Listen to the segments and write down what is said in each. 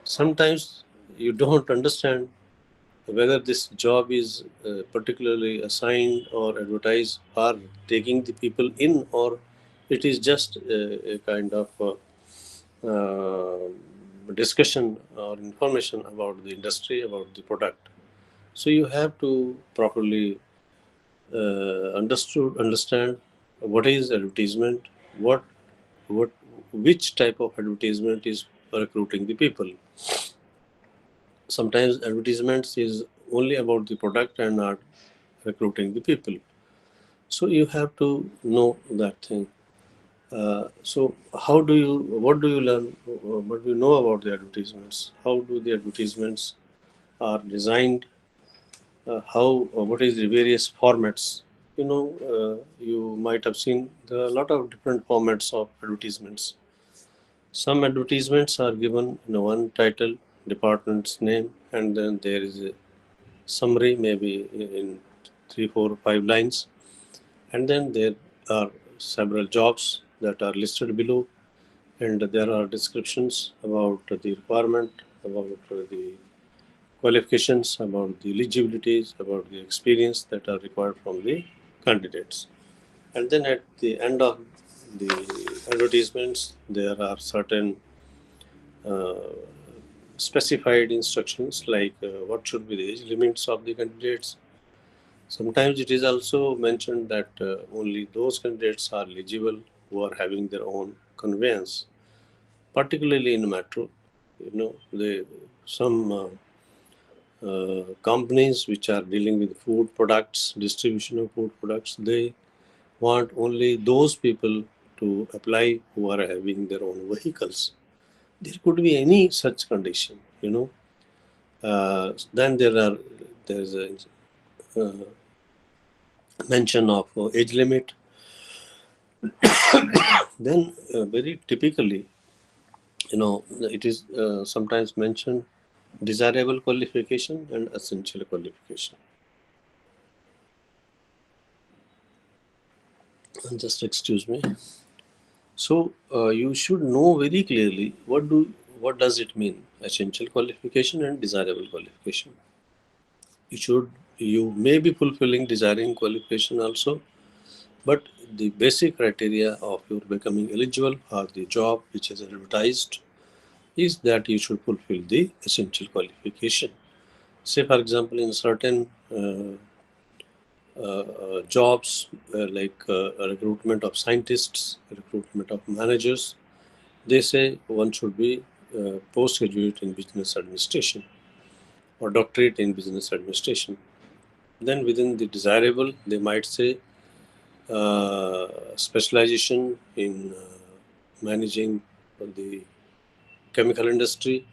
sometimes you don't understand whether this job is particularly assigned or advertised or taking the people in, or it is just a kind of discussion or information about the industry, about the product. So you have to properly understand what is advertisement, what what which type of advertisement is recruiting the people. Sometimes advertisements is only about the product and not recruiting the people. So you have to know that thing. So how do you, what do you learn, what do you know about the advertisements? How do the advertisements are designed? What is the various formats? You might have seen there are a lot of different formats of advertisements. Some advertisements are given in one title, department's name, and then there is a summary, maybe in 3, 4, 5 lines, and then there are several jobs that are listed below, and there are descriptions about the requirement, about the qualifications, about the eligibilities, about the experience that are required from the candidates. And then at the end of the advertisements, there are certain uh, specified instructions like what should be the age limits of the candidates. Sometimes it is also mentioned that only those candidates are eligible who are having their own conveyance, particularly in metro. Some companies which are dealing with food products, distribution of food products, they want only those people to apply who are having their own vehicles. There could be any such condition. Then there's a uh, mention of age limit. Then very typically, it is sometimes mentioned desirable qualification and essential qualification. Just excuse me. So you should know very clearly what does it mean, essential qualification and desirable qualification. You may be fulfilling desiring qualification also, but the basic criteria of your becoming eligible for the job which is advertised is that you should fulfill the essential qualification. Say, for example, in certain jobs like recruitment of scientists, recruitment of managers, they say one should be postgraduate in business administration or doctorate in business administration. Then within the desirable, they might say specialization in managing the chemical industry,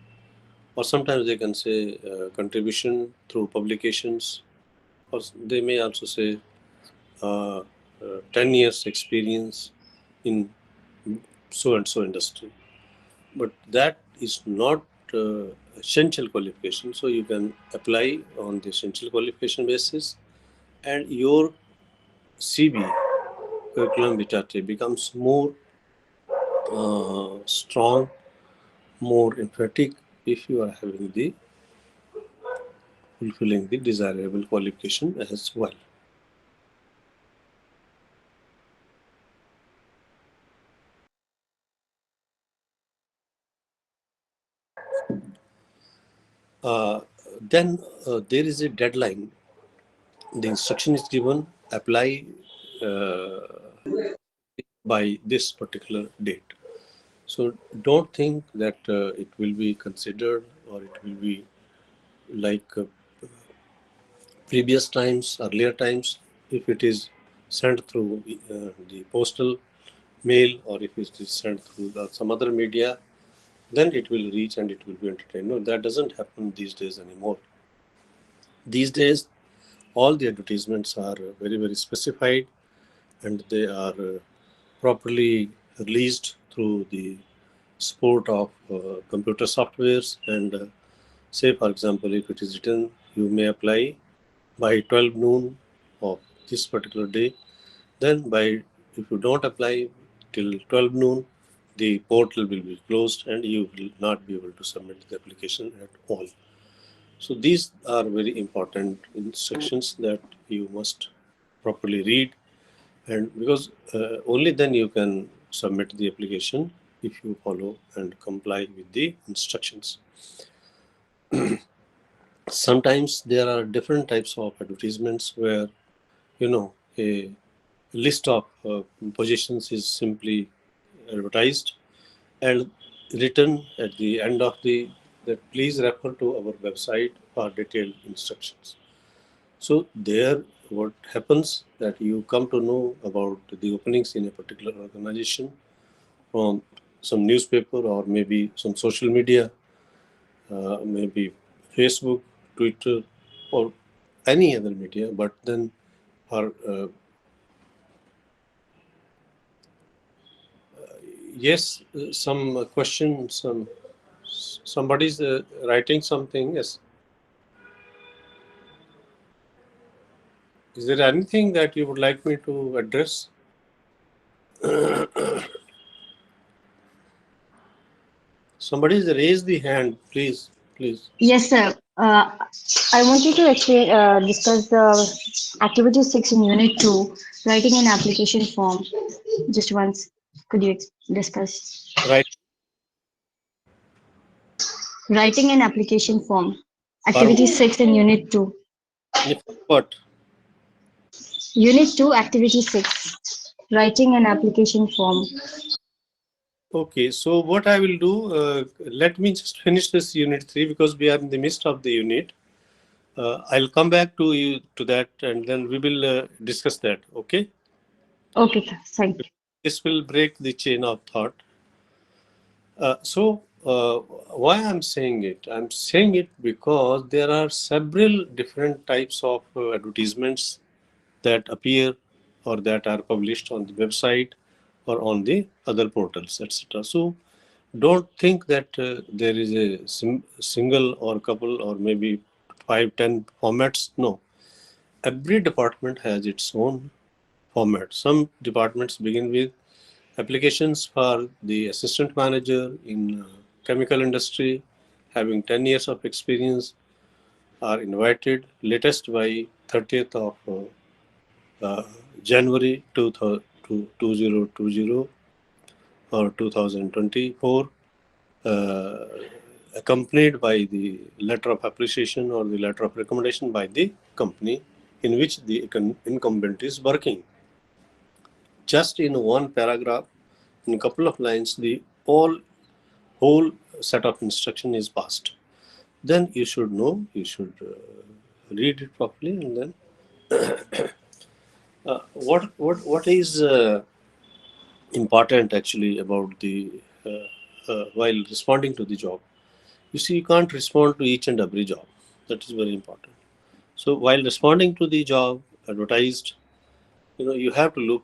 or sometimes they can say contribution through publications, or they may also say 10 years experience in so and so industry. But that is not essential qualification, so you can apply on the essential qualification basis, and your CV, curriculum vitae, becomes more strong, more emphatic if you are having the fulfilling the desirable qualification as well. Uh, then there is a deadline. The instruction is given, apply uh, by this particular date. So don't think that it will be considered or it will be like previous times, earlier times, if it is sent through the postal mail, or if it is sent through some other media, then it will reach and it will be entertained. No, that doesn't happen these days anymore. These days, all the advertisements are very, very specified, and they are properly released through the support of computer softwares. And say, for example, if it is written, you may apply by 12 noon of this particular day, then if you don't apply till 12 noon, the portal will be closed and you will not be able to submit the application at all. So these are very important instructions that you must properly read, and because only then you can submit the application if you follow and comply with the instructions. Sometimes there are different types of advertisements where a list of positions is simply advertised and written at the end of the that please refer to our website for detailed instructions. So there what happens that you come to know about the openings in a particular organization from some newspaper or maybe some social media, maybe Facebook, Twitter, or any other media. But then for yes, some question, somebody's writing something. Yes, is there anything that you would like me to address? Somebody's raised the hand, please, please. Yes, sir. I want you to explain, discuss the activity 6 in unit 2, writing an application form. Just once, could you discuss? Right. Writing an application form. For Activity 6 in unit 2. what? Unit 2, activity 6. Writing an application form. Okay, so what I will do, let me just finish this unit 3 because we are in the midst of the unit. I'll come back to you to that and then we will discuss that. Okay, Okay, sir. Thank you. this will break the chain of thought. So why I'm saying it? I'm saying it because there are several different types of advertisements that appear or that are published on the website or on the other portals, etc. So don't think that there is a single or couple or maybe 5, 10 formats. No, every department has its own format. Some departments begin with applications for the assistant manager in chemical industry having 10 years of experience are invited latest by 30th of January 2020 or 2024, uh, accompanied by the letter of appreciation or the letter of recommendation by the company in which the incumbent is working. Just in one paragraph, in a couple of lines, the whole set of instruction is passed. Then you should know, you should read it properly, and then what is important actually about the while responding to the job. You see, you can't respond to each and every job. That is very important. So while responding to the job advertised, you have to look,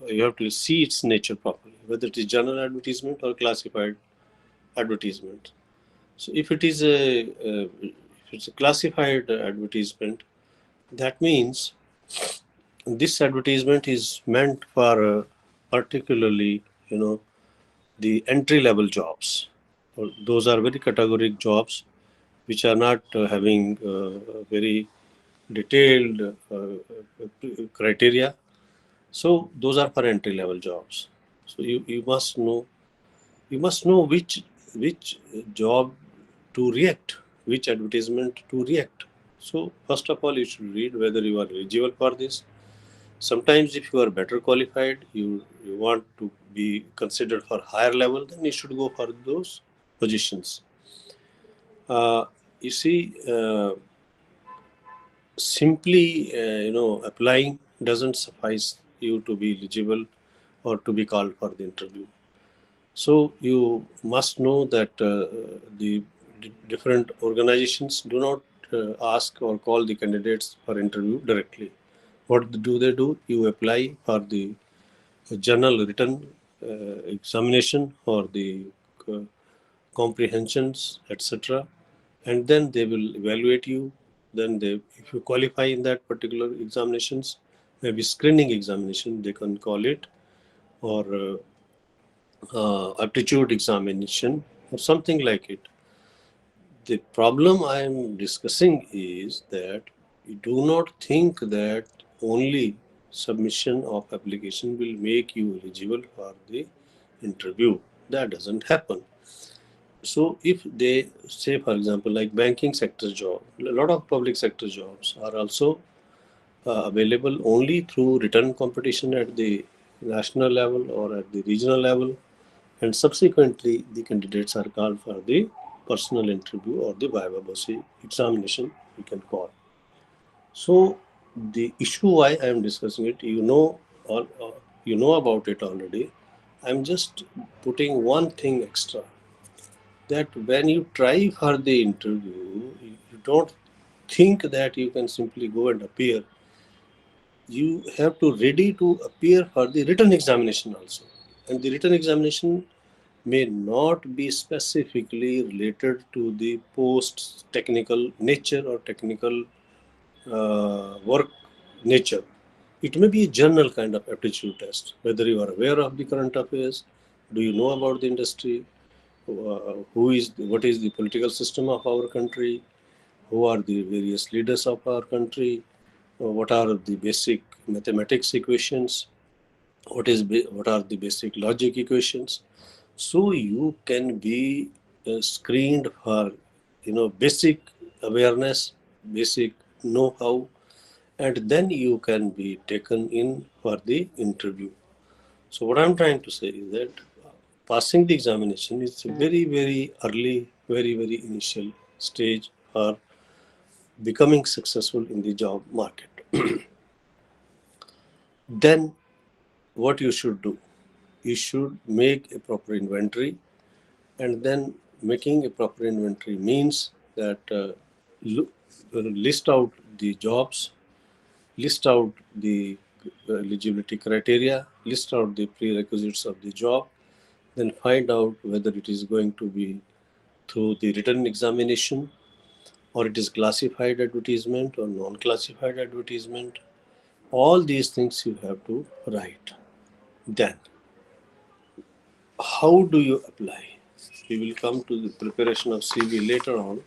you have to see its nature properly, whether it is general advertisement or classified advertisement. So if it's a classified advertisement, that means this advertisement is meant for particularly, the entry level jobs. Those are very categoric jobs which are not having very detailed criteria. So those are for entry level jobs. So you must know which job to react, which advertisement to react. So first of all, you should read whether you are eligible for this. Sometimes if you are better qualified, you want to be considered for higher level, then you should go for those positions. You see, simply applying doesn't suffice you to be eligible or to be called for the interview. So you must know that the different organizations do not ask or call the candidates for interview directly. What do they do? You apply for the general written examination or the uh, comprehensions, etc., and then they will evaluate you. Then if you qualify in that particular examinations, maybe screening examination they can call it, or aptitude examination or something like it. The problem I am discussing is that you do not think that only submission of application will make you eligible for the interview. That doesn't happen. So if they say, for example, like banking sector job, a lot of public sector jobs are also available only through written competition at the national level or at the regional level, and subsequently the candidates are called for the personal interview or the viva voce examination, you can call. So the issue why I am discussing it, all, you know about it already. I'm just putting one thing extra, that when you try for the interview, you don't think that you can simply go and appear. You have to ready to appear for the written examination also, and the written examination may not be specifically related to the post technical nature or technical work nature. It may be a general kind of aptitude test, whether you are aware of the current affairs, do you know about the industry, what is the political system of our country, who are the various leaders of our country, what are the basic mathematics equations, what are the basic logic equations. So you can be screened for basic awareness, basic know-how, and then you can be taken in for the interview. So what I'm trying to say is that passing the examination is a very very early, very very initial stage for becoming successful in the job market. Then what you should do, you should make a proper inventory, and then making a proper inventory means that list out the jobs, list out the eligibility criteria, list out the prerequisites of the job, then find out whether it is going to be through the written examination, or it is classified advertisement or non-classified advertisement. All these things you have to write. Then how do you apply? We will come to the preparation of CV later on,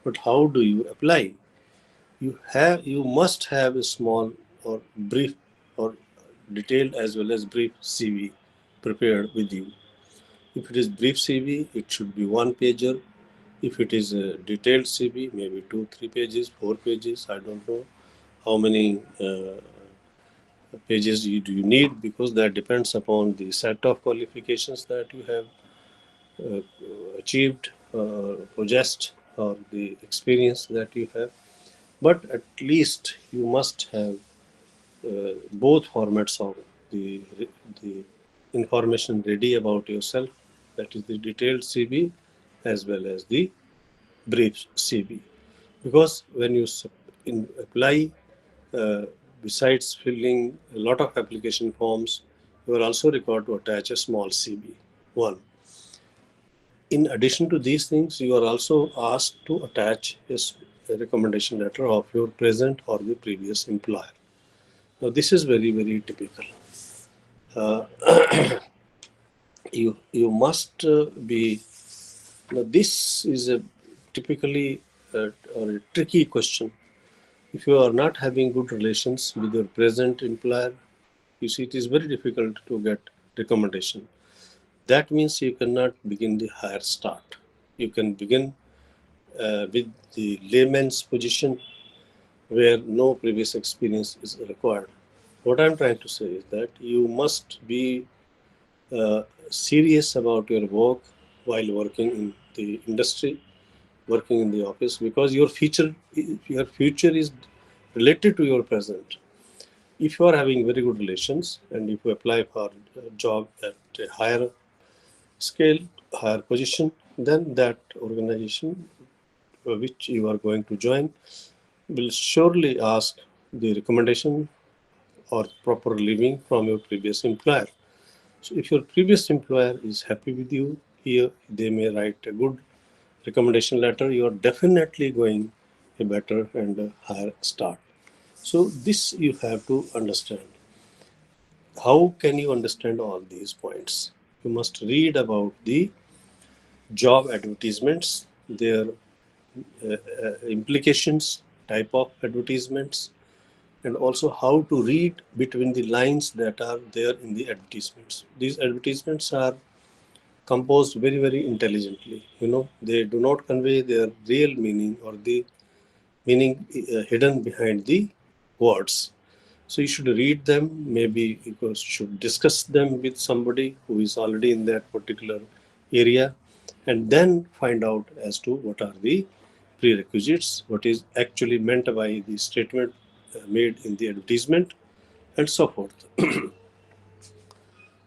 but how do you apply? You must have a small or brief or detailed as well as brief CV prepared with you. If it is brief CV, it should be one pager. If it is a detailed CV, maybe 2, 3 pages, 4 pages. I don't know how many pages do you need, because that depends upon the set of qualifications that you have uh, achieved, possessed, or the experience that you have. But at least you must have both formats of the information ready about yourself, that is the detailed CV as well as the brief CV. Because when you apply, uh, besides filling a lot of application forms, you are also required to attach a small CV. One. In addition to these things, you are also asked to attach a recommendation letter of your present or the previous employer. Now, this is very, very typical. Uh, you must be. Now, this is a typically or a tricky question. If you are not having good relations with your present employer, you see it is very difficult to get recommendation. That means you cannot begin the higher start. You can begin with the layman's position where no previous experience is required. What I'm trying to say is that you must be serious about your work while working in the industry, working in the office, because your future is related to your present. If you are having very good relations and if you apply for a job at a higher scale, higher position, then that organization which you are going to join will surely ask the recommendation or proper living from your previous employer. So if your previous employer is happy with you, here they may write a good recommendation letter. You are definitely going a better and a higher start. So this you have to understand. How can you understand all these points? You must read about the job advertisements, their implications, type of advertisements, and also how to read between the lines that are there in the advertisements. These advertisements are composed very, very intelligently. They do not convey their real meaning or the meaning hidden behind the words. So you should read them, maybe you should discuss them with somebody who is already in that particular area, and then find out as to what are the prerequisites, what is actually meant by the statement made in the advertisement, and so forth.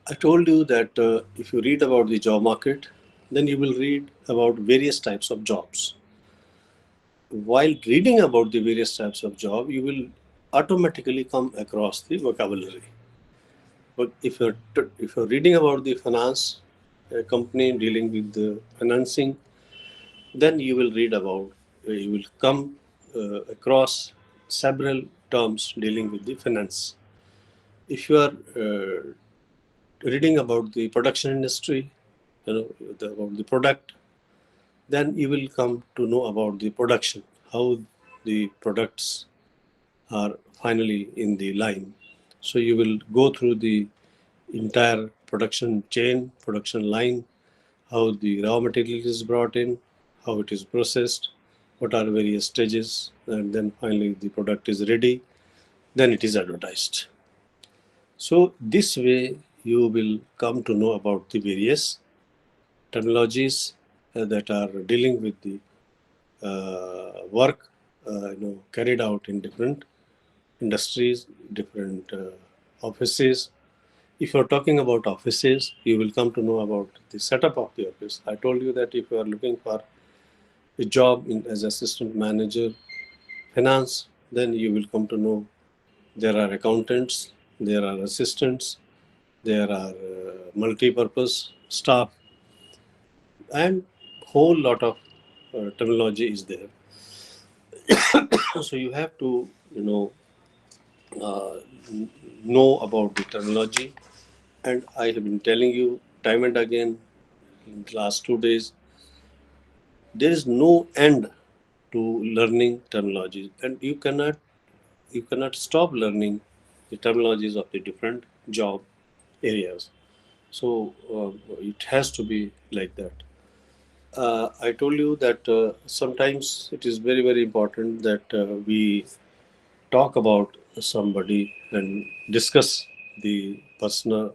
I told you that if you read about the job market, then you will read about various types of jobs. While reading about the various types of job, you will automatically come across the vocabulary. But if you're reading about the finance, a company dealing with the financing, then you will read about, you will come across several terms dealing with the finance. If you are reading about the production industry, about the product, then you will come to know about the production, how the products are finally in the line. So you will go through the entire production chain, production line, how the raw material is brought in, how it is processed, what are various stages, and then finally the product is ready, then it is advertised. So this way you will come to know about the various terminologies that are dealing with the work carried out in different industries, different offices. If you're talking about offices, you will come to know about the setup of the office. I told you that if you are looking for a job as assistant manager, finance, then you will come to know there are accountants, there are assistants, there are multi-purpose staff, and whole lot of terminology is there. So you have to, uh, know about the terminology. And I have been telling you time and again in the last 2 days, there is no end to learning terminologies, and you cannot stop learning the terminologies of the different job areas. So it has to be like that. I told you that sometimes it is very, very important that we talk about somebody and discuss the persona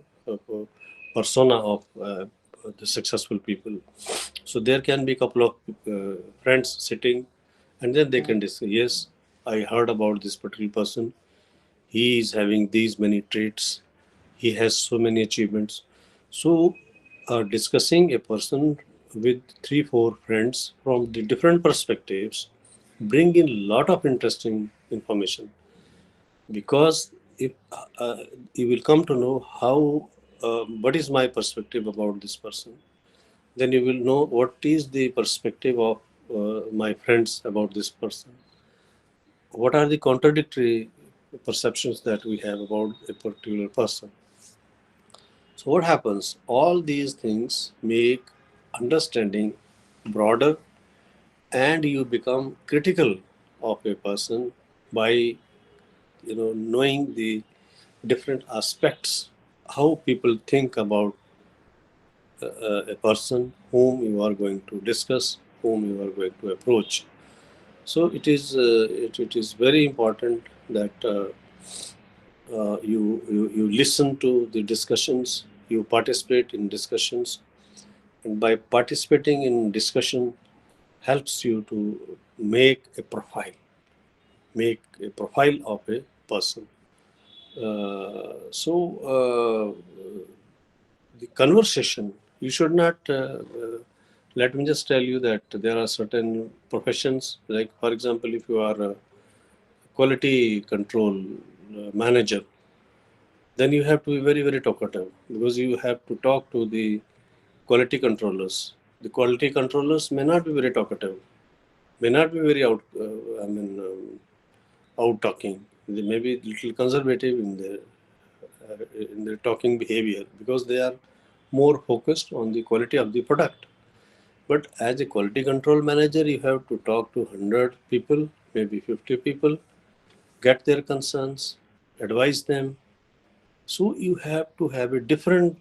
of the successful people. So there can be a couple of friends sitting, and then they can discuss. Yes, I heard about this particular person. He is having these many traits. He has so many achievements. So, discussing a person with three, four friends from the different perspectives bring in a lot of interesting information, because if you will come to know how what is my perspective about this person, then you will know what is the perspective of my friends about this person, what are the contradictory perceptions that we have about a particular person. So what happens, all these things make understanding broader, and you become critical of a person by knowing the different aspects, how people think about a person whom you are going to discuss, whom you are going to approach. So it is very important that you listen to the discussions, you participate in discussions, and by participating in discussion helps you to make a profile of a person. The conversation, you should not let me just tell you that there are certain professions, like for example, if you are a quality control manager, then you have to be very, very talkative, because you have to talk to the quality controllers. The quality controllers may not be very talkative, may not be very out talking. They may be little conservative in their talking behavior, because they are more focused on the quality of the product. But as a quality control manager, you have to talk to 100 people, maybe 50 people, get their concerns, advise them. So you have to have a different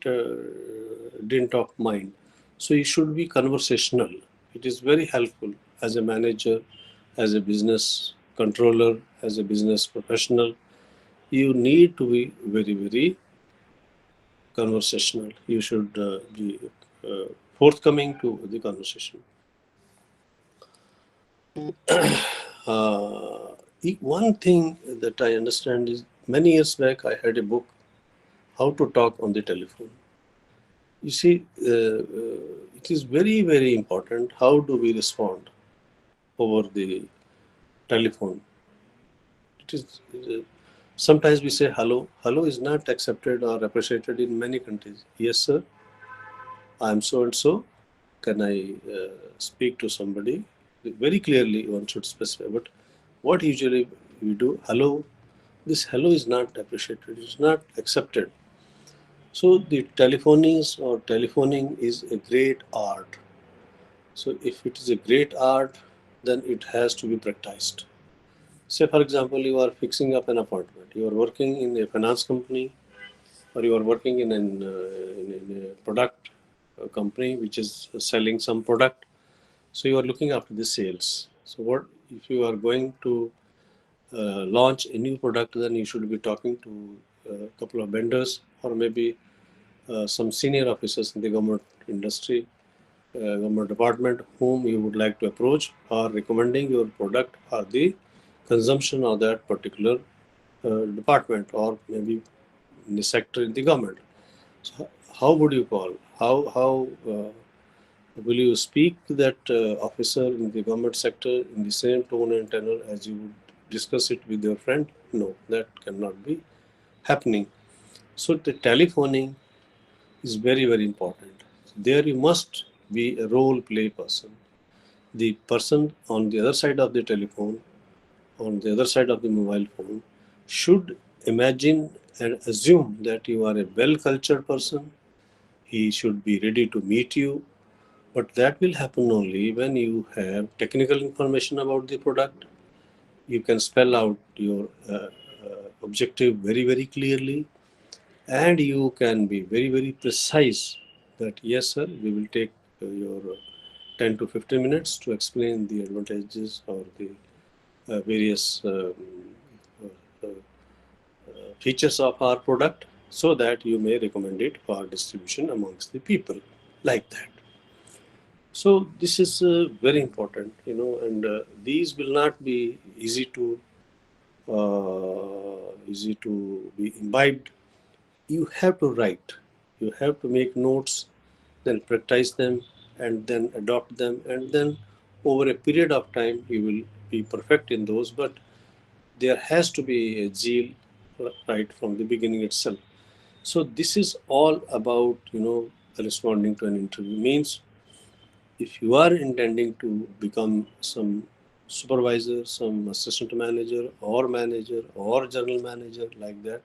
dint of mind. So you should be conversational. It is very helpful as a manager, as a business controller, as a business professional. You need to be very, very conversational. You should be forthcoming to the conversation. One thing that I understand is many years back I had a book, How to Talk on the Telephone. You see, it is very, very important. How do we respond over the telephone? It is sometimes we say hello. Hello is not accepted or appreciated in many countries. Yes, sir. I am so and so. Can I speak to somebody? Very clearly, one should specify. But what usually we do, hello. This hello is not appreciated. It is not accepted. So the telephonies or telephoning is a great art. So if it is a great art, then it has to be practiced. Say, for example, you are fixing up an apartment. You are working in a finance company, or you are working in a product company which is selling some product. So you are looking after the sales. So what if you are going to launch a new product? Then you should be talking to a couple of vendors, or maybe some senior officers in the government industry, government department, whom you would like to approach, or recommending your product for the consumption of that particular department, or maybe in the sector in the government. So how would you call? How will you speak to that officer in the government sector in the same tone and tenor as you would discuss it with your friend? No, that cannot be happening. So the telephoning is very, very important. There you must be a role play person. The person on the other side of the telephone, on the other side of the mobile phone, should imagine and assume that you are a well cultured person. He should be ready to meet you, but that will happen only when you have technical information about the product. You can spell out your objective very, very clearly, and you can be very, very precise that yes, sir, we will take your 10 to 15 minutes to explain the advantages or the various features of our product so that you may recommend it for distribution amongst the people, like that. So this is very important, and these will not be easy to be imbibed. You have to write, you have to make notes, then practice them, and then adopt them, and then over a period of time you will be perfect in those. But there has to be a zeal right from the beginning itself. So this is all about responding to an interview. Means if you are intending to become some supervisor, some assistant manager or general manager, like that,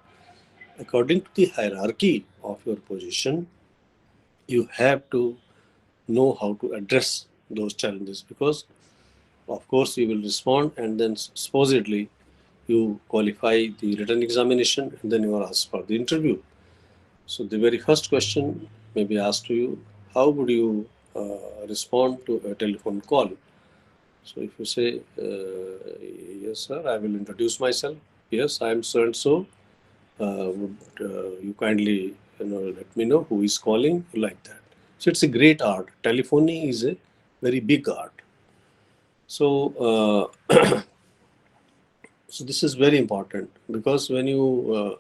according to the hierarchy of your position, you have to know how to address those challenges, because of course you will respond, and then supposedly you qualify the written examination, and then you are asked for the interview. So the very first question may be asked to you: how would you respond to a telephone call? So if you say, yes, sir, I will introduce myself. Yes, I am so and so. Would you kindly let me know who is calling? Like that. So it's a great art. Telephony is a very big art. So so this is very important, because when you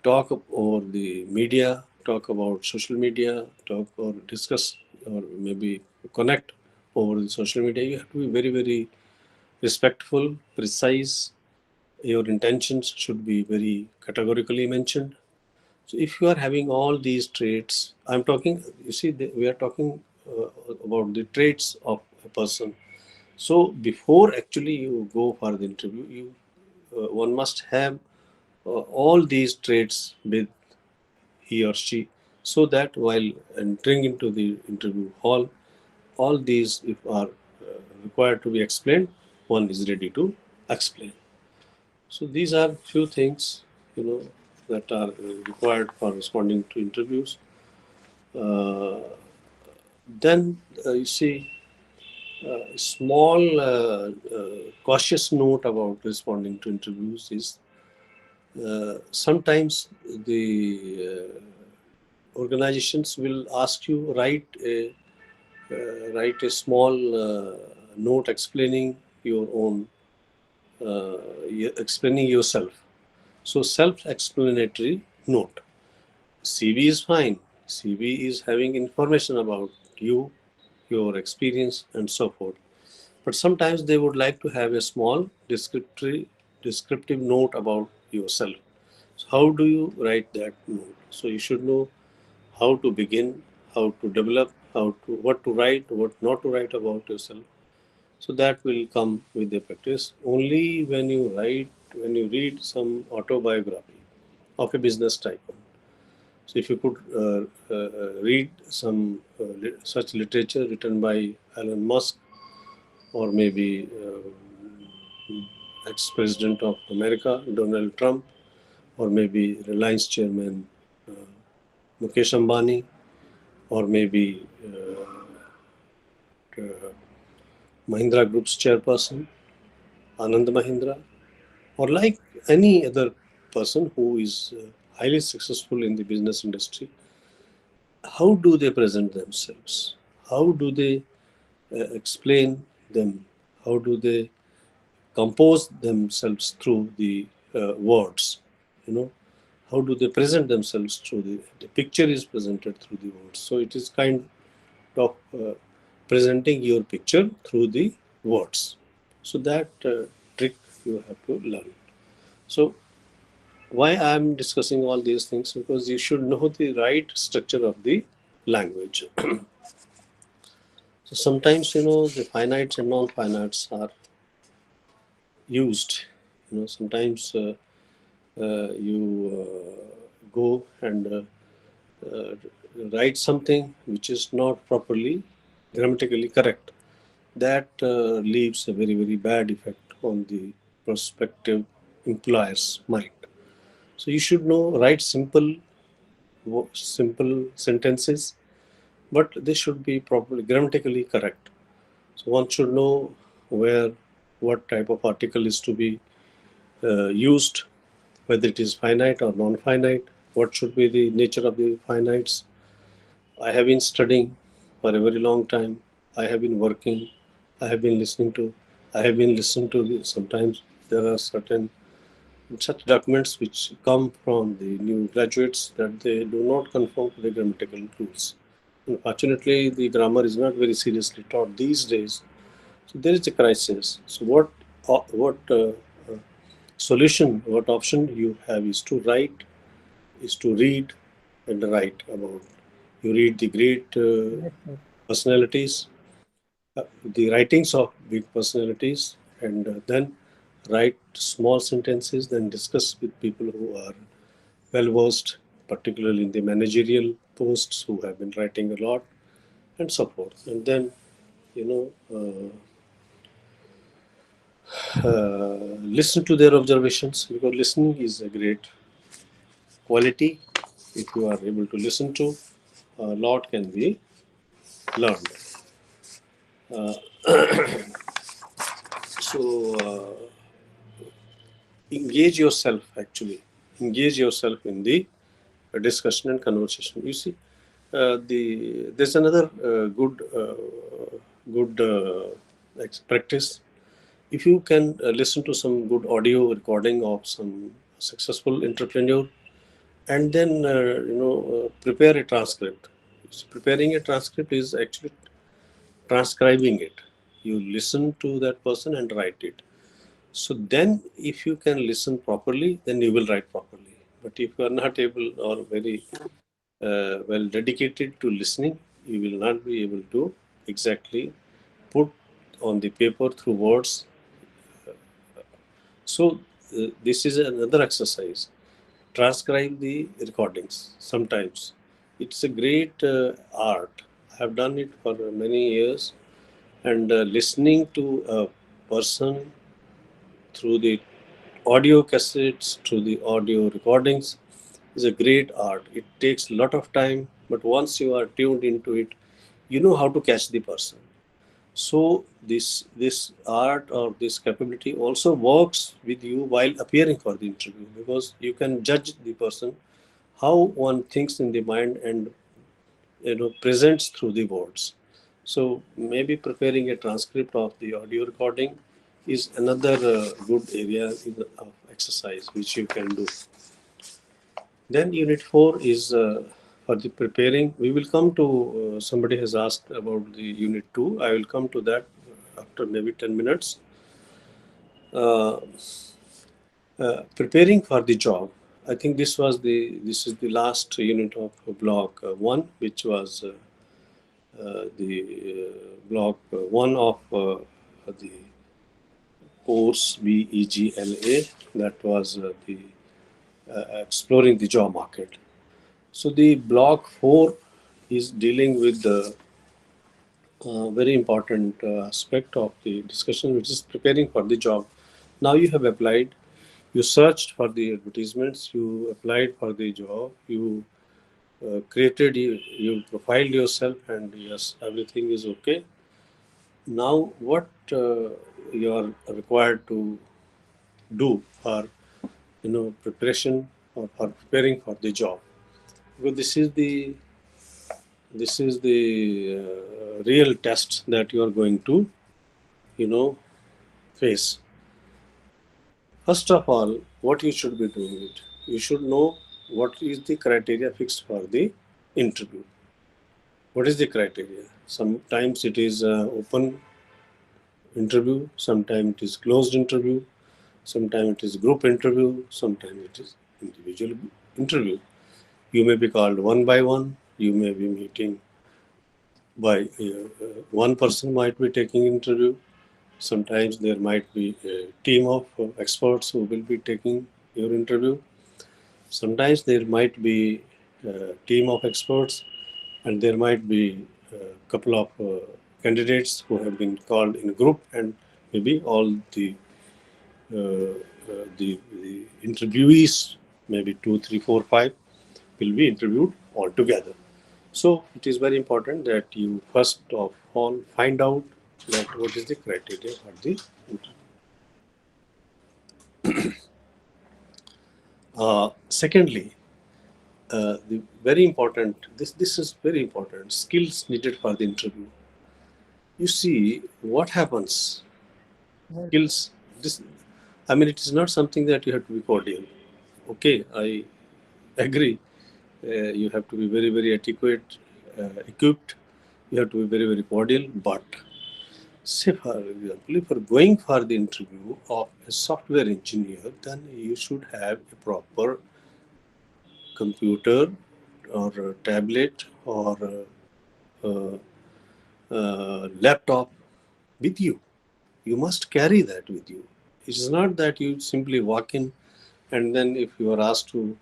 talk over the media, talk about social media, talk or discuss or maybe connect over the social media, you have to be very, very respectful, precise. Your intentions should be very categorically mentioned. So if you are having all these traits, I'm talking, you see, we are talking about the traits of a person. So before actually you go for the interview, one must have all these traits with he or she. so that while entering into the interview hall, all these, if are required to be explained, one is ready to explain. So these are few things, that are required for responding to interviews. Uh, then you see, small cautious note about responding to interviews is sometimes the organizations will ask you write a small note explaining your own explaining yourself. So self-explanatory note. CV is fine. CV is having information about you, your experience, and so forth. But sometimes they would like to have a small descriptive note about yourself. So how do you write that note? So you should know how to begin, how to develop, what to write, what not to write about yourself. So that will come with the practice. Only when you read some autobiography of a business tycoon. So if you could read some such literature written by Elon Musk, or maybe ex-president of America, Donald Trump, or maybe Reliance chairman Mukesh Ambani, or maybe Mahindra Group's chairperson, Anand Mahindra, or like any other person who is highly successful in the business industry, how do they present themselves? How do they explain them? How do they compose themselves through the words? You know, how do they present themselves through the picture is presented through the words? So it is kind of presenting your picture through the words. So that trick you have to learn. So why I am discussing all these things? Because you should know the right structure of the language. So sometimes the finites and non-finites are used. Sometimes you go and write something which is not properly grammatically correct. That leaves a very very bad effect on the prospective employer's mind. So you should know write simple sentences, but they should be properly grammatically correct. So one should know where what type of article is to be used, whether it is finite or non-finite, what should be the nature of the finites. I have been studying for a very long time. I have been working. I have been listening to. I have been listening to. Sometimes there are certain such documents which come from the new graduates that they do not conform to the grammatical rules. Unfortunately, the grammar is not very seriously taught these days. So there is a crisis. So what solution, what option you have is to write, is to read and write about. You read the great Yes, sir. personalities, the writings of big personalities, and then write small sentences, then discuss with people who are well versed, particularly in the managerial posts, who have been writing a lot, and so forth. And then, you know, listen to their observations, because listening is a great quality. If you are able to listen to, a lot can be learned. Uh, so, engage yourself actually. Engage yourself in the discussion and conversation. You see, there's another good practice. If you can listen to some good audio recording of some successful entrepreneur, and then prepare a transcript. So preparing a transcript is actually transcribing it. You listen to that person and write it. So then, if you can listen properly, then you will write properly. But if you are not able or very well dedicated to listening, you will not be able to exactly put on the paper through words. So this is another exercise. Transcribe the recordings sometimes. It's a great art. I have done it for many years, and listening to a person through the audio cassettes, through the audio recordings is a great art. It takes a lot of time, but once you are tuned into it, you know how to catch the person. So this art or this capability also works with you while appearing for the interview, because you can judge the person how one thinks in the mind and presents through the words. So maybe preparing a transcript of the audio recording is another good area of exercise which you can do. Then unit 4 is for the preparing. We will come to, somebody has asked about the unit 2. I will come to that after maybe 10 minutes. Uh, Preparing for the job. I think this is the last unit of block 1, which was the block 1 of the course BEGLA, that was the exploring the job market. So the block 4 is dealing with the very important aspect of the discussion, which is preparing for the job. Now you have applied, you searched for the advertisements, you applied for the job, you you profiled yourself, and yes, everything is okay. Now, what you are required to do for preparation or for preparing for the job? Because this is the real test that you are going to you know face. First of all, what you should be doing it. You should know what is the criteria fixed for the interview. What is the criteria? Sometimes it is open interview, sometimes it is closed interview, sometimes it is group interview, sometimes it is individual interview. You may be called one by one, you may be meeting by one person might be taking interview. Sometimes there might be a team of experts who will be taking your interview. Sometimes there might be a team of experts, and there might be a couple of candidates who have been called in a group, and maybe all the interviewees, maybe two, three, four, five, will be interviewed all together. So it is very important that you first of all find out that what is the criteria for the interview. Secondly, the very important, this is very important, skills needed for the interview. You see what happens. Skills. This, I mean, it is not something that you have to be cordial. Okay, I agree. You have to be very, very adequate, equipped. You have to be very, very cordial. But say, for example, if you're going for the interview of a software engineer, then you should have a proper computer or a tablet or laptop with you. You must carry that with you. It is not that you simply walk in and then if you are asked to,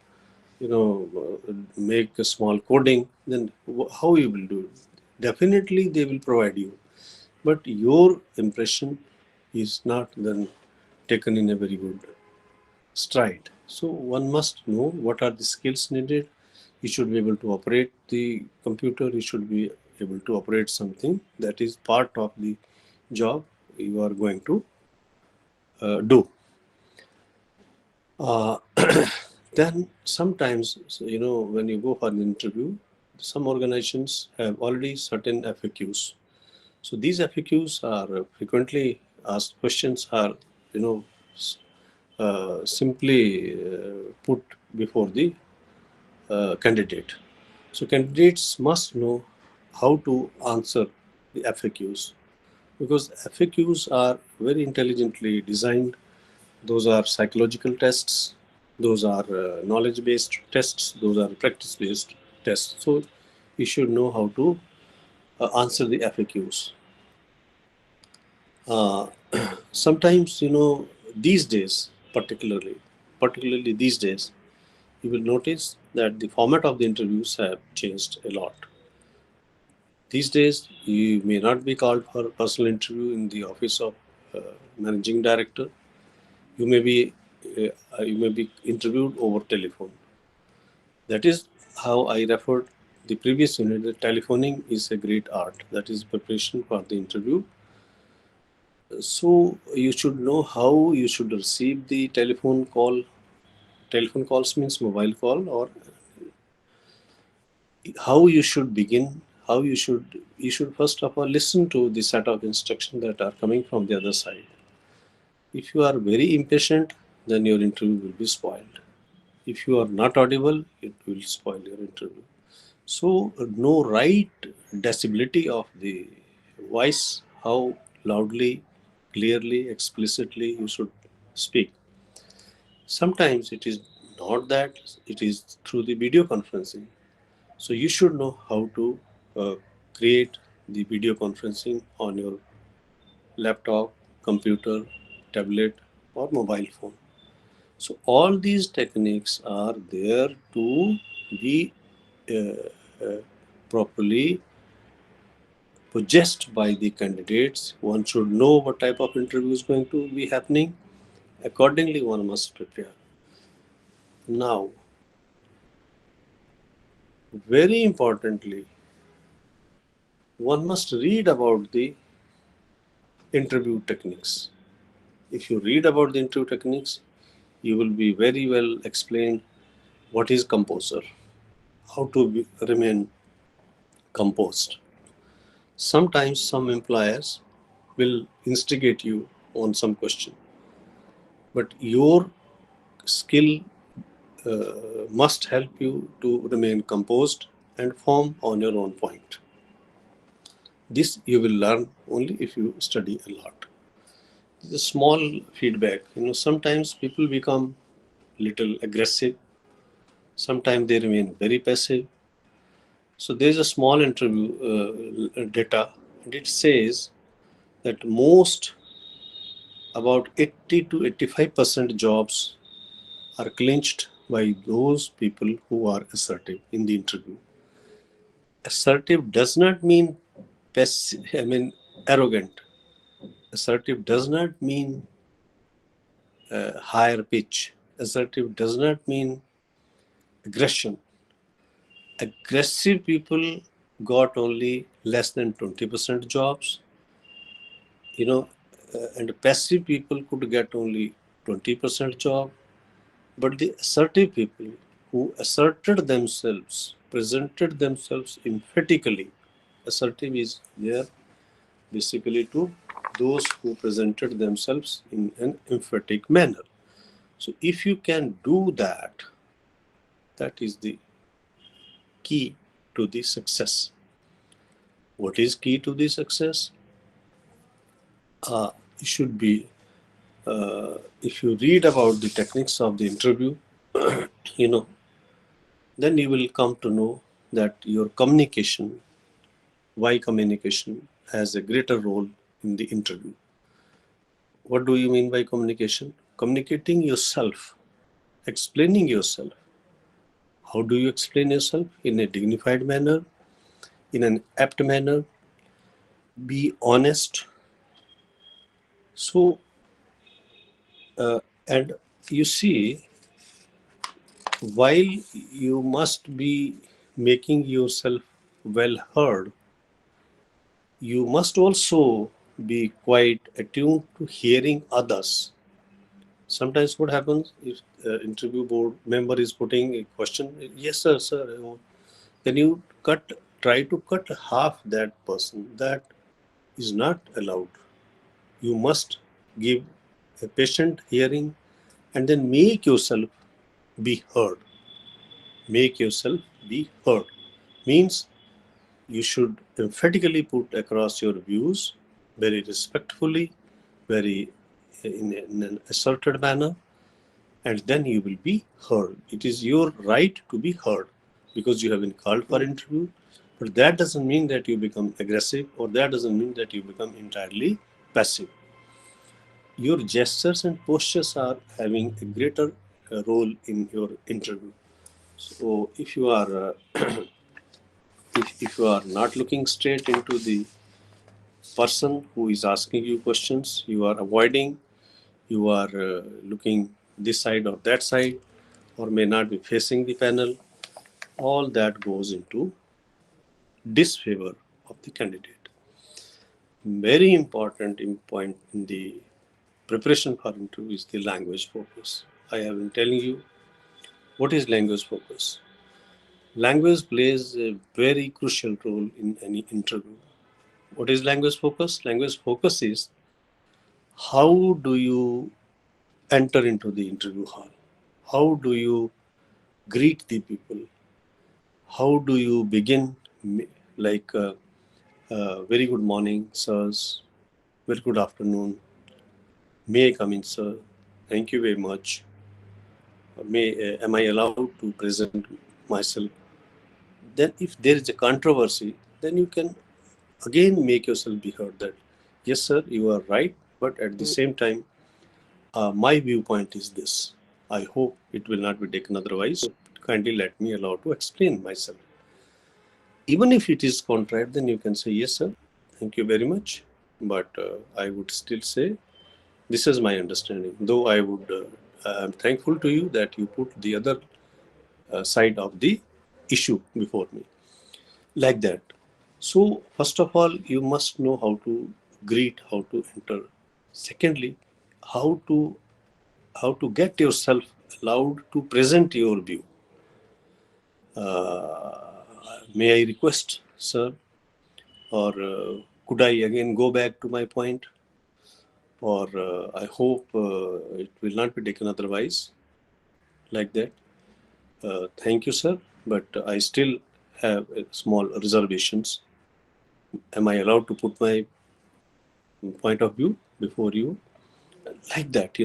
make a small coding, then how you will do it? Definitely they will provide you, but your impression is not then taken in a very good stride. So one must know what are the skills needed. You should be able to operate the computer. You should be able to operate something that is part of the job you are going to do. Uh, then sometimes, so, when you go for an interview, some organizations have already certain FAQs. So these FAQs are frequently asked questions are, you know, simply put before the candidate. So candidates must know how to answer the FAQs, because FAQs are very intelligently designed. Those are psychological tests, those are knowledge based tests, those are practice based tests. So you should know how to answer the FAQs. Uh, Sometimes, these days, particularly these days, you will notice that the format of the interviews have changed a lot. These days, you may not be called for a personal interview in the office of managing director. You may be interviewed over telephone. That is how I referred the previous unit that telephoning is a great art. That is preparation for the interview. So you should know how you should receive the telephone call. Telephone calls means mobile call, or how you should begin. How you should first of all listen to the set of instructions that are coming from the other side. If you are very impatient, then your interview will be spoiled. If you are not audible, it will spoil your interview. So, know right decibelity of the voice, how loudly, clearly, explicitly you should speak. Sometimes it is not that, it is through the video conferencing. So, you should know how to uh, create the video conferencing on your laptop, computer, tablet, or mobile phone. So, all these techniques are there to be properly possessed by the candidates. One should know what type of interview is going to be happening. Accordingly, one must prepare. Now, very importantly, one must read about the interview techniques. If you read about the interview techniques, you will be very well explained what is composer, how to remain composed. Sometimes some employers will instigate you on some question, but your skill must help you to remain composed and firm on your own point. This you will learn only if you study a lot. The small feedback, sometimes people become little aggressive, sometimes they remain very passive. So there is a small interview data, and it says that most about 80 to 85% jobs are clinched by those people who are assertive in the interview. Assertive does not mean arrogant. Assertive does not mean higher pitch. Assertive does not mean aggression. Aggressive people got only less than 20% jobs, and passive people could get only 20% job. But the assertive people who asserted themselves, presented themselves emphatically, assertive is there basically to those who presented themselves in an emphatic manner. So if you can do that, that is the key to the success. What is key to the success? It should be, if you read about the techniques of the interview, you know, then you will come to know that your communication, why communication has a greater role in the interview. What do you mean by communication? Communicating yourself, explaining yourself. How do you explain yourself? In a dignified manner, in an apt manner, be honest. So, and you see, while you must be making yourself well heard, you must also be quite attuned to hearing others. Sometimes what happens if interview board member is putting a question, yes sir, sir, then you try to cut half that person. That is not allowed. You must give a patient hearing and then make yourself be heard. Make yourself be heard means you should emphatically put across your views very respectfully, very in an asserted manner, and then you will be heard. It is your right to be heard because you have been called for interview, but that doesn't mean that you become aggressive, or that doesn't mean that you become entirely passive. Your gestures and postures are having a greater role in your interview. So if you are not looking straight into the person who is asking you questions, you are avoiding, you are looking this side or that side, or may not be facing the panel, all that goes into disfavor of the candidate. Very important point in the preparation for interview is the language focus. I have been telling you what is language focus. Language plays a very crucial role in any interview. What is language focus? Language focus is how do you enter into the interview hall? How do you greet the people? How do you begin? Like, very good morning, sirs. Very good afternoon. May I come in, sir? Thank you very much. Am I allowed to present myself? Then, if there is a controversy, then you can again make yourself be heard that, yes, sir, you are right, but at the same time, my viewpoint is this. I hope it will not be taken otherwise. Kindly let me allow to explain myself. Even if it is contrary, then you can say, yes, sir, thank you very much. But I would still say, this is my understanding. Though I'm thankful to you that you put the other side of the issue before me. Like that. So, first of all, you must know how to greet, how to enter. Secondly, how to how to get yourself allowed to present your view. May I request, sir, or could I again go back to my point? Or I hope it will not be taken otherwise, like that. Thank you, sir, but I still have small reservations. Am I allowed to put my point of view before you? Like that,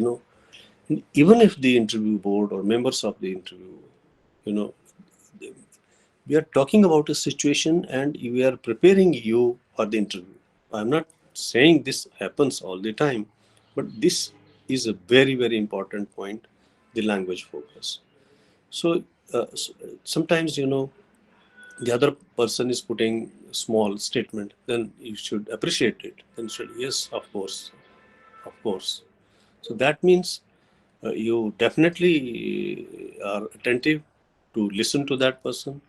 even if the interview board or members of the interview, you know, we are talking about a situation and we are preparing you for the interview. I'm not saying this happens all the time, but this is a very, very important point, the language focus. So, sometimes, the other person is putting small statement, then you should appreciate it. Then you should, yes, of course, of course. So that means you definitely are attentive to listen to that person.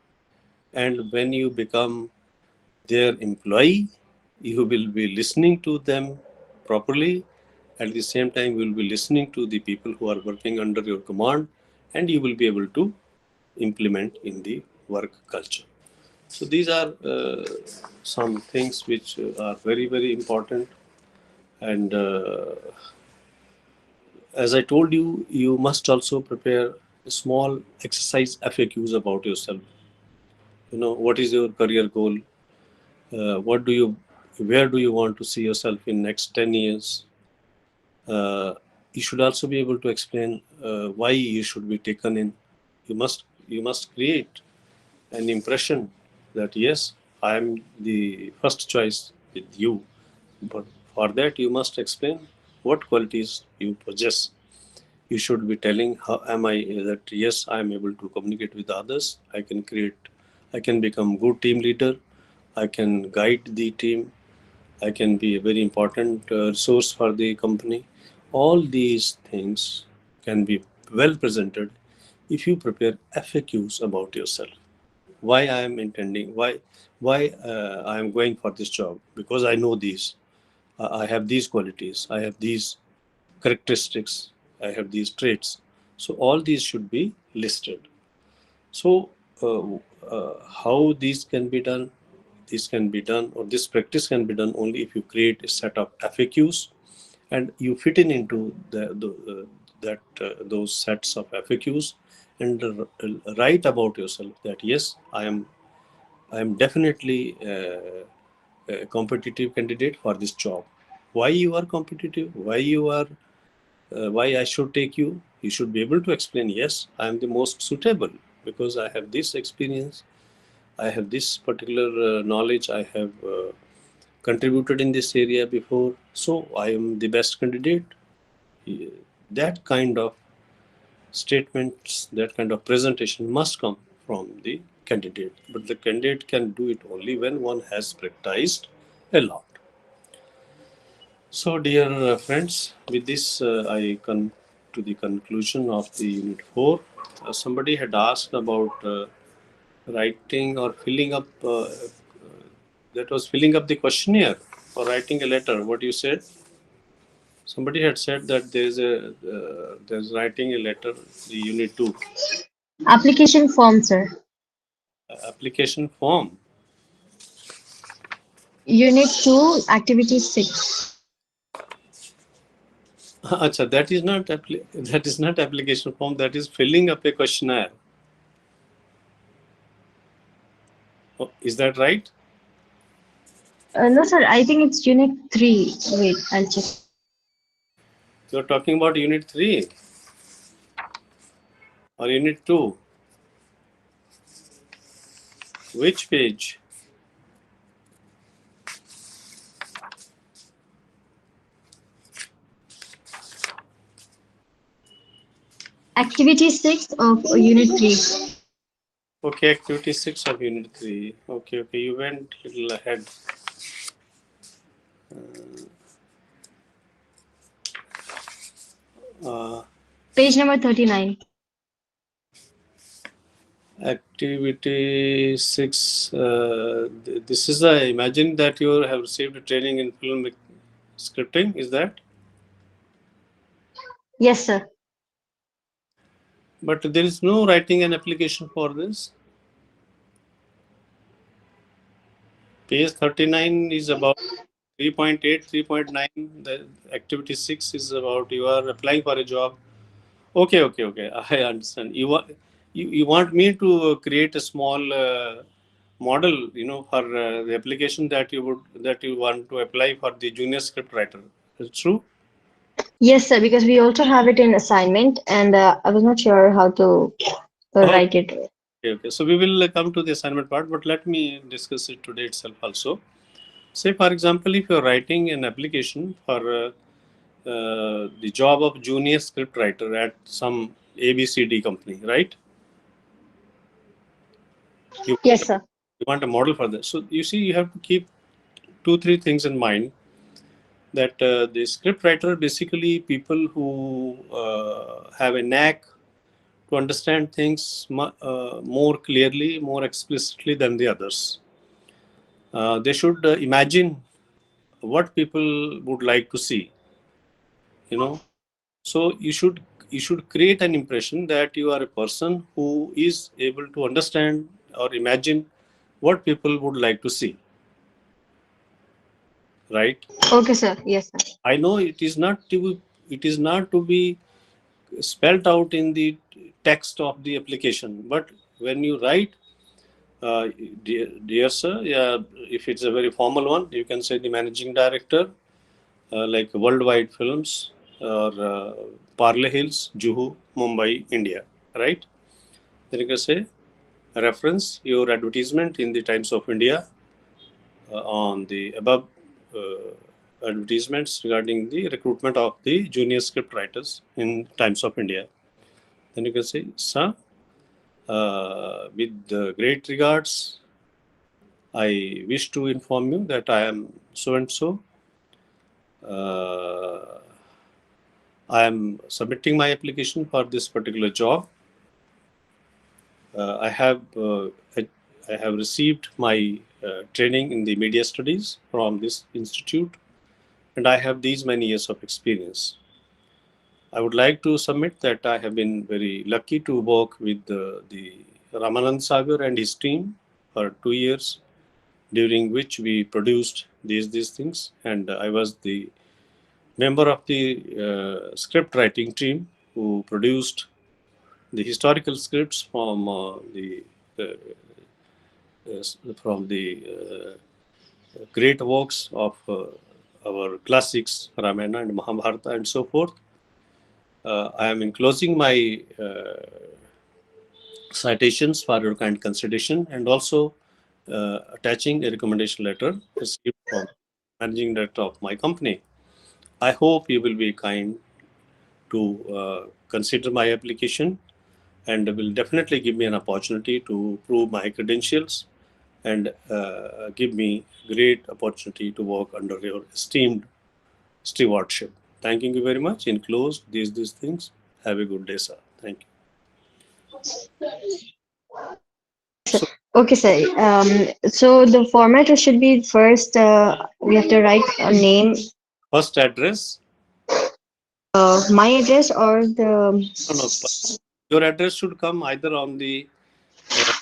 And when you become their employee, you will be listening to them properly. At the same time, you will be listening to the people who are working under your command, and you will be able to implement in the work culture. So these are some things which are very, very important. And as I told you, you must also prepare small exercise FAQs about yourself. What is your career goal? What do you, where do you want to see yourself in next 10 years? Uh, you should also be able to explain why you should be taken in. You must create an impression that yes, I am the first choice with you. But for that, you must explain what qualities you possess. You should be telling how am I that yes, I am able to communicate with others. I can become good team leader. I can guide the team. I can be a very important resource for the company. All these things can be well presented if you prepare FAQs about yourself. Why I am intending, why I am going for this job, because I know these. I have these qualities. I have these characteristics. I have these traits. So all these should be listed. So, how these can be done? This can be done, or this practice can be done only if you create a set of FAQs, and you fit in into those sets of FAQs, and write about yourself that yes, I am definitely a competitive candidate for this job. Why you are competitive? Why I should take you? You should be able to explain, yes, I am the most suitable because I have this experience, I have this particular knowledge, I have contributed in this area before, so I am the best candidate. That kind of statements, that kind of presentation must come from the candidate. But the candidate can do it only when one has practiced a lot. So, dear friends, with this, I come to the conclusion of the Unit 4. Somebody had asked about writing or filling up, that was filling up the questionnaire or writing a letter. What you said? Somebody had said that there's writing a letter, the Unit 2 Application form, sir. application form. Unit 2, Activity 6. Acha, that is not application form. That is filling up a questionnaire. Oh, is that right? No, sir, I think it's Unit 3. Wait, I'll check. You're talking about Unit 3 or Unit 2. Which page? Activity 6 of Unit 3. Okay, activity 6 of Unit 3. Okay, okay, you went a little ahead. Uh, Page number 39. Activity 6. This is, I imagine that you have received training in film scripting, is that? Yes, sir. But there is no writing an application for this. Page 39 is about 3.8, 3.9. The activity 6 is about you are applying for a job. Okay, okay, okay. I understand. You want me to create a small model, for the application that you want to apply for the junior script writer. Is it true? Yes, sir, because we also have it in assignment, and I was not sure how to Oh, write it. okay, okay. So we will come to the assignment part, but let me discuss it today itself also. Say, for example, if you're writing an application for the job of junior script writer at some ABCD company, right? You, Yes, sir. you want a model for this. So you see, you have to keep two, three things in mind that the script writer basically people who have a knack to understand things more clearly, more explicitly than the others. They should imagine what people would like to see, you know. So you should create an impression that you are a person who is able to understand or imagine what people would like to see, right? Okay, sir. Yes, sir. I know it is not to be spelled out in the text of the application, but when you write, uh, dear sir, yeah, if it's a very formal one, you can say the managing director, like Worldwide Films or Parley Hills, Juhu, Mumbai, India, right? Then you can say reference your advertisement in the Times of India on the above advertisements regarding the recruitment of the junior script writers in Times of India. Then you can say, sir, with great regards, I wish to inform you that I am so and so. I am submitting my application for this particular job. I have I have received my training in the media studies from this institute, and I have these many years of experience. I would like to submit that I have been very lucky to work with the Ramanand Sagar and his team for 2 years, during which we produced these things, and I was the member of the script writing team who produced the historical scripts from the great works of our classics, Ramayana and Mahabharata, and so forth. I am enclosing my citations for your kind consideration, and also attaching a recommendation letter received from managing director of my company. I hope you will be kind to consider my application, and will definitely give me an opportunity to prove my credentials, and give me great opportunity to work under your esteemed stewardship. Thanking you very much. In close, these things. Have a good day, sir. Thank you. Okay, sir. So Okay, sir. So the format should be first, we have to write a name, first address. my address or the. No, no. Your address should come either on the uh,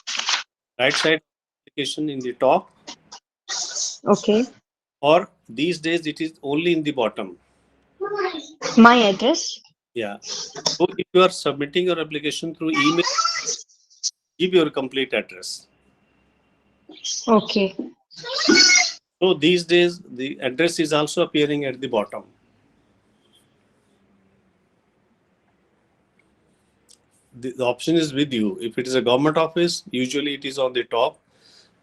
right side application in the top, Okay, or these days it is only in the bottom. my address. Yeah. So if you are submitting your application through email, give your complete address. Okay. So these days the address is also appearing at the bottom. The option is with you. If it is a government office, usually it is on the top.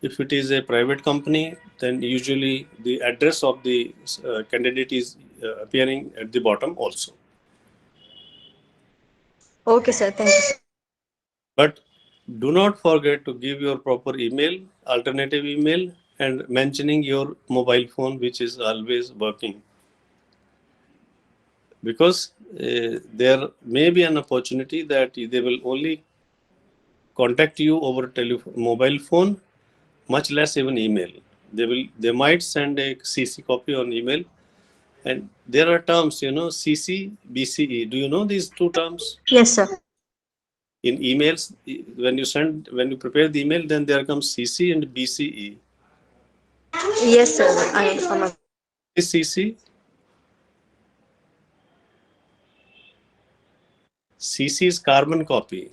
If it is a private company, then usually the address of the candidate is appearing at the bottom also. Okay, sir. Thank you, sir. But do not forget to give your proper email, alternative email, and mentioning your mobile phone, which is always working. Because there may be an opportunity that they will only contact you over mobile phone, much less even email. They might send a CC copy on email, and there are terms, CC, BCE. Do you know these two terms? Yes, sir. In emails, when you prepare the email, then there comes CC and BCE. Yes, sir. I'm Is CC? CC is carbon copy.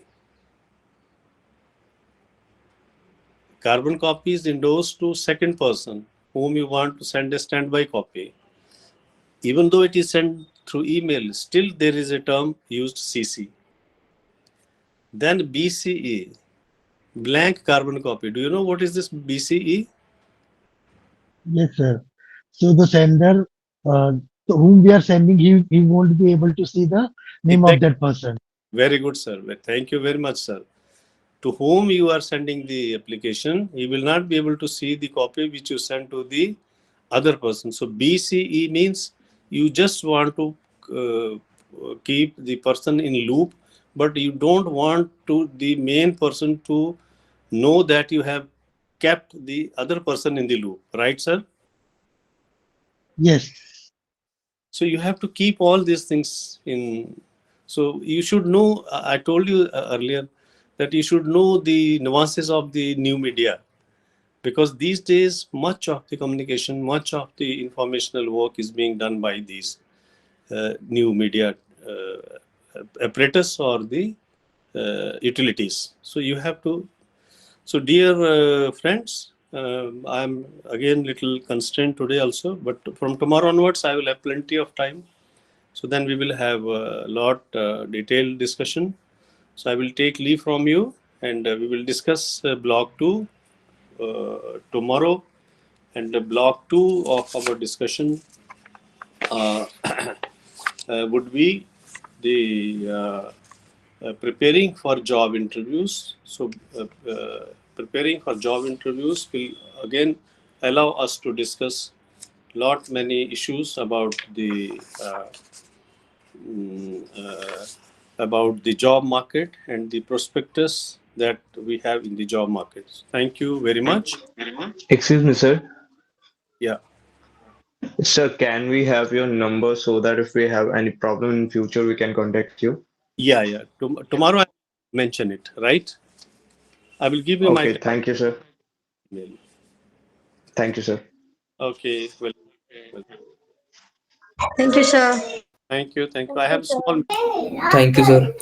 Carbon copy is endorsed to second person whom you want to send a standby copy. Even though it is sent through email, still there is a term used, CC. Then BCE, blank carbon copy. Do you know what is this BCE? Yes, sir. So the sender, to whom we are sending, he won't be able to see the name of Exactly. that person. Very good, sir. Thank you very much, sir. To whom you are sending the application, he will not be able to see the copy which you send to the other person. So BCE means you just want to keep the person in loop, but you don't want to the main person to know that you have kept the other person in the loop, right, sir? Yes, So you have to keep all these things in. So you should know. I told you earlier that you should know the nuances of the new media, because these days much of the communication, much of the informational work is being done by these new media apparatus or the utilities. So you have to. So dear friends, I'm again little constrained today also, but from tomorrow onwards I will have plenty of time. So then we will have a lot detailed discussion. So I will take leave from you, and we will discuss block 2 tomorrow. And the block 2 of our discussion uh, would be the preparing for job interviews. So preparing for job interviews will again allow us to discuss lot many issues mm, uh, about the job market and the prospectus that we have in the job markets. Thank you very much. Excuse me, sir. Yeah, Sir, can we have your number so that if we have any problem in future, we can contact you? yeah. Tomorrow I mention it, right? I will give you my Okay, thank you, sir. email. Thank you, sir. Okay, well, Thank you, sir. thank you. I have a small Thank you, sir.